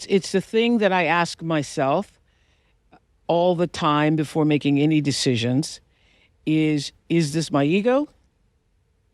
it's the thing that I ask myself all the time before making any decisions is this my ego,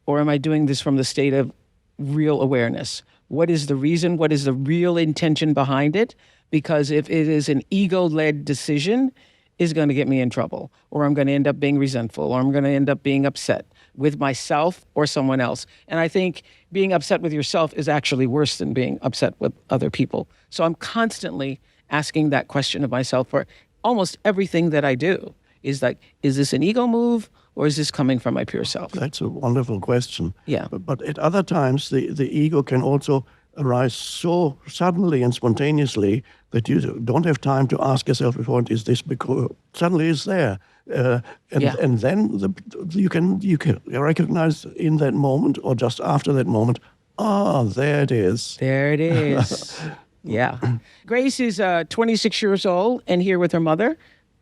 or am I doing this from the state of real awareness? What is the reason? What is the real intention behind it? Because if it is an ego-led decision, it's going to get me in trouble, or I'm going to end up being resentful, or I'm going to end up being upset with myself or someone else. And I think being upset with yourself is actually worse than being upset with other people. So I'm constantly asking that question of myself for almost everything that I do. Is like, is this an ego move, or is this coming from my pure self? That's a wonderful question. Yeah. But at other times, the ego can also arise so suddenly and spontaneously that you don't have time to ask yourself before, is this because suddenly it's there. And then you can recognize in that moment or just after that moment, there it is. There it is. Yeah. Grace is 26 years old and here with her mother.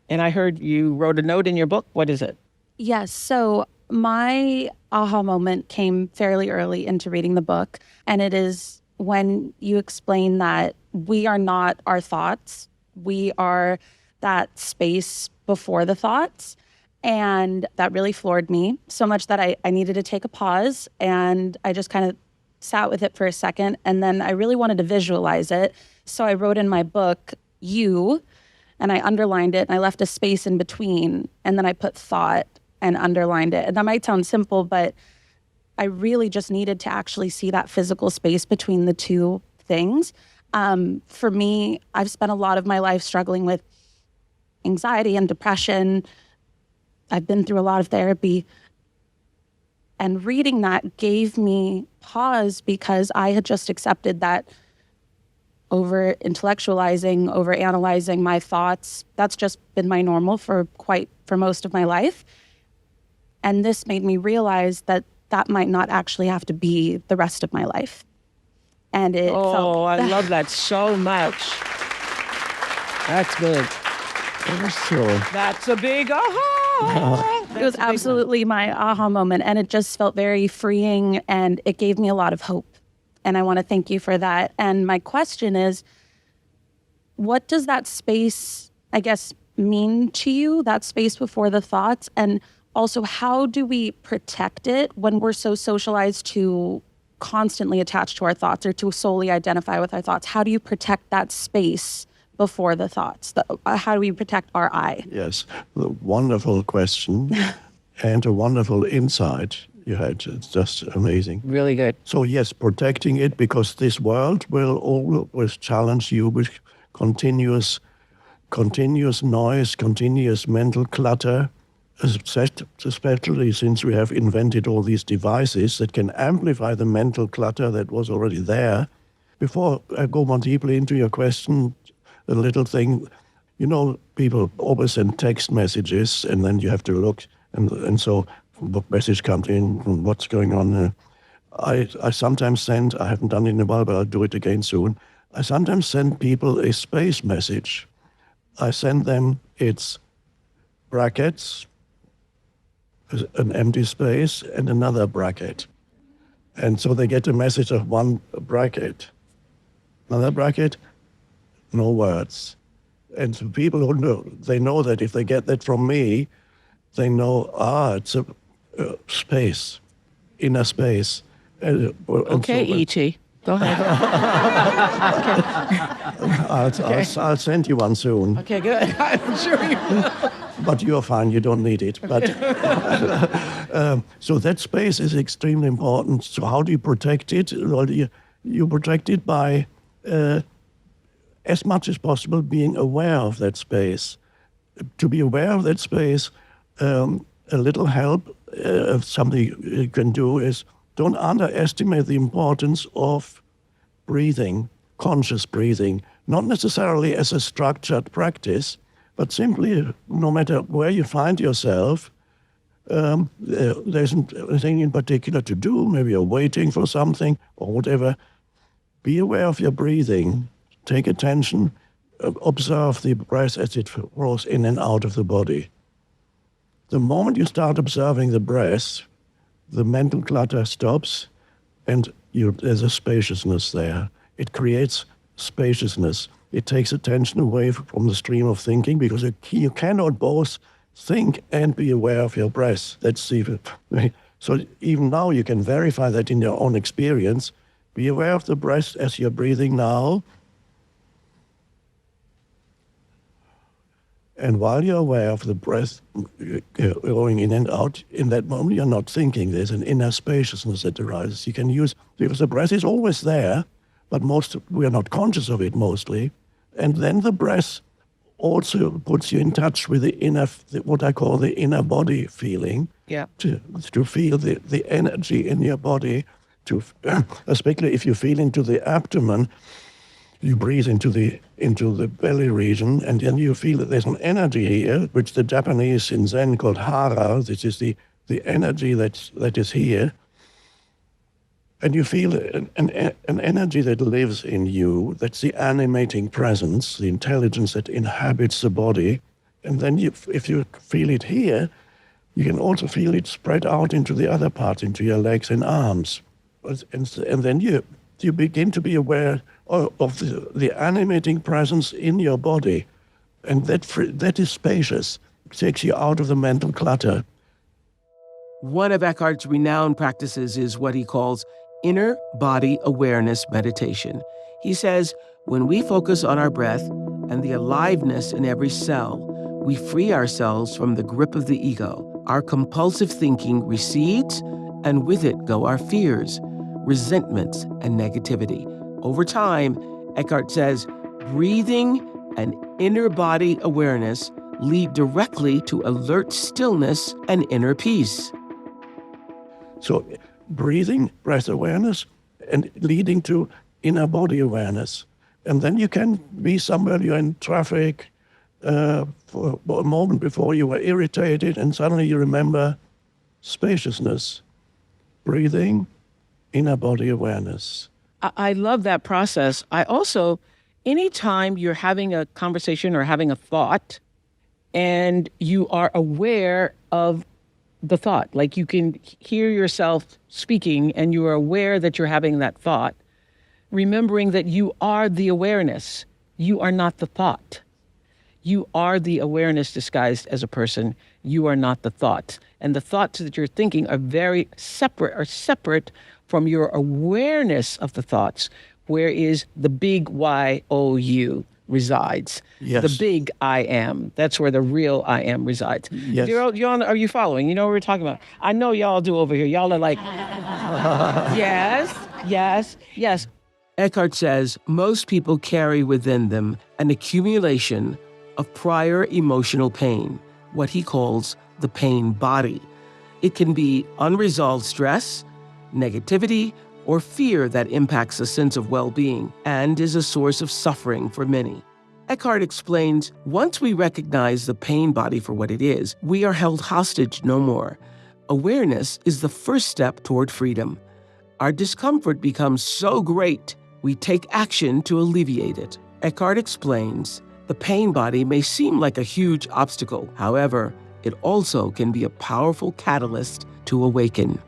And I heard you wrote a note in your book. What is it? Yes. So my aha moment came fairly early into reading the book. And it is when you explain that we are not our thoughts. We are that space before the thoughts. And that really floored me so much that I needed to take a pause. And I just kind of sat with it for a second. And then I really wanted to visualize it. So I wrote in my book, you, and I underlined it, and I left a space in between, and then I put thought and underlined it. And that might sound simple, but I really just needed to actually see that physical space between the two things. For me, I've spent a lot of my life struggling with anxiety and depression. I've been through a lot of therapy. And reading that gave me pause because I had just accepted that over intellectualizing, over analyzing my thoughts, that's just been my normal for most of my life. And this made me realize that that might not actually have to be the rest of my life. And it felt... I love that so much. That's good. That's a big aha. It was absolutely my aha moment, and it just felt very freeing, and it gave me a lot of hope. And I want to thank you for that. And my question is, what does that space, I guess, mean to you, that space before the thoughts? And also, how do we protect it when we're so socialized to constantly attach to our thoughts or to solely identify with our thoughts? How do you protect that space before the thoughts? How do we protect our I? Yes, a wonderful question and a wonderful insight you had. It's just amazing. Really good. So yes, protecting it, because this world will always challenge you with continuous noise, continuous mental clutter, especially since we have invented all these devices that can amplify the mental clutter that was already there. Before I go more deeply into your question, a little thing, people always send text messages and then you have to look, and so what message comes in, and what's going on. I sometimes send, I haven't done it in a while, but I'll do it again soon. I sometimes send people a space message. I send them, it's brackets, an empty space, and another bracket. And so they get a message of one bracket. Another bracket, no words. And so people who know, they know that if they get that from me, they know, it's a space, inner space. Okay, E.T., go ahead. I'll send you one soon. Okay, good. I'm sure you will. But you're fine, you don't need it. But so that space is extremely important. So how do you protect it? Well, you protect it by, as much as possible, being aware of that space. To be aware of that space, a little help, something you can do is don't underestimate the importance of breathing, conscious breathing, not necessarily as a structured practice, but simply, no matter where you find yourself, there isn't anything in particular to do. Maybe you're waiting for something or whatever. Be aware of your breathing. Take attention. Observe the breath as it flows in and out of the body. The moment you start observing the breath, the mental clutter stops, and there's a spaciousness there. It creates spaciousness. It takes attention away from the stream of thinking, because you cannot both think and be aware of your breath. That's the, so even now you can verify that in your own experience. Be aware of the breath as you're breathing now. And while you're aware of the breath going in and out, in that moment you're not thinking. There's an inner spaciousness that arises. You can use, because the breath is always there, but we are not conscious of it mostly. And then the breath also puts you in touch with the inner, what I call the inner body feeling. Yeah. To feel the energy in your body, especially if you feel into the abdomen. You breathe into the belly region, and then you feel that there's an energy here, which the Japanese in Zen called hara. This is the energy that is here. And you feel an energy that lives in you. That's the animating presence, the intelligence that inhabits the body. And then if you feel it here, you can also feel it spread out into the other parts, into your legs and arms. And then you begin to be aware of the animating presence in your body. And that is spacious. It takes you out of the mental clutter. One of Eckhart's renowned practices is what he calls inner body awareness meditation. He says, when we focus on our breath and the aliveness in every cell, we free ourselves from the grip of the ego. Our compulsive thinking recedes, and with it go our fears, resentments, and negativity. Over time, Eckhart says, breathing and inner body awareness lead directly to alert stillness and inner peace. So breathing, breath awareness, and leading to inner body awareness. And then you can be somewhere, you're in traffic, for a moment before you were irritated, and suddenly you remember spaciousness, breathing, inner body awareness. I love that process. I also, anytime you're having a conversation or having a thought and you are aware of the thought, like you can hear yourself speaking and you are aware that you're having that thought, remembering that you are the awareness. You are not the thought. You are the awareness disguised as a person. You are not the thought. And the thoughts that you're thinking are very separate from your awareness of the thoughts, where is the big Y-O-U resides. Yes. The big I am. That's where the real I am resides. Yes. Are you following? You know what we're talking about? I know y'all do over here. Y'all are like, yes. Eckhart says most people carry within them an accumulation of prior emotional pain, what he calls the pain body. It can be unresolved stress, negativity, or fear that impacts a sense of well-being and is a source of suffering for many. Eckhart explains, once we recognize the pain body for what it is, we are held hostage no more. Awareness is the first step toward freedom. Our discomfort becomes so great, we take action to alleviate it. Eckhart explains, the pain body may seem like a huge obstacle. However, it also can be a powerful catalyst to awaken.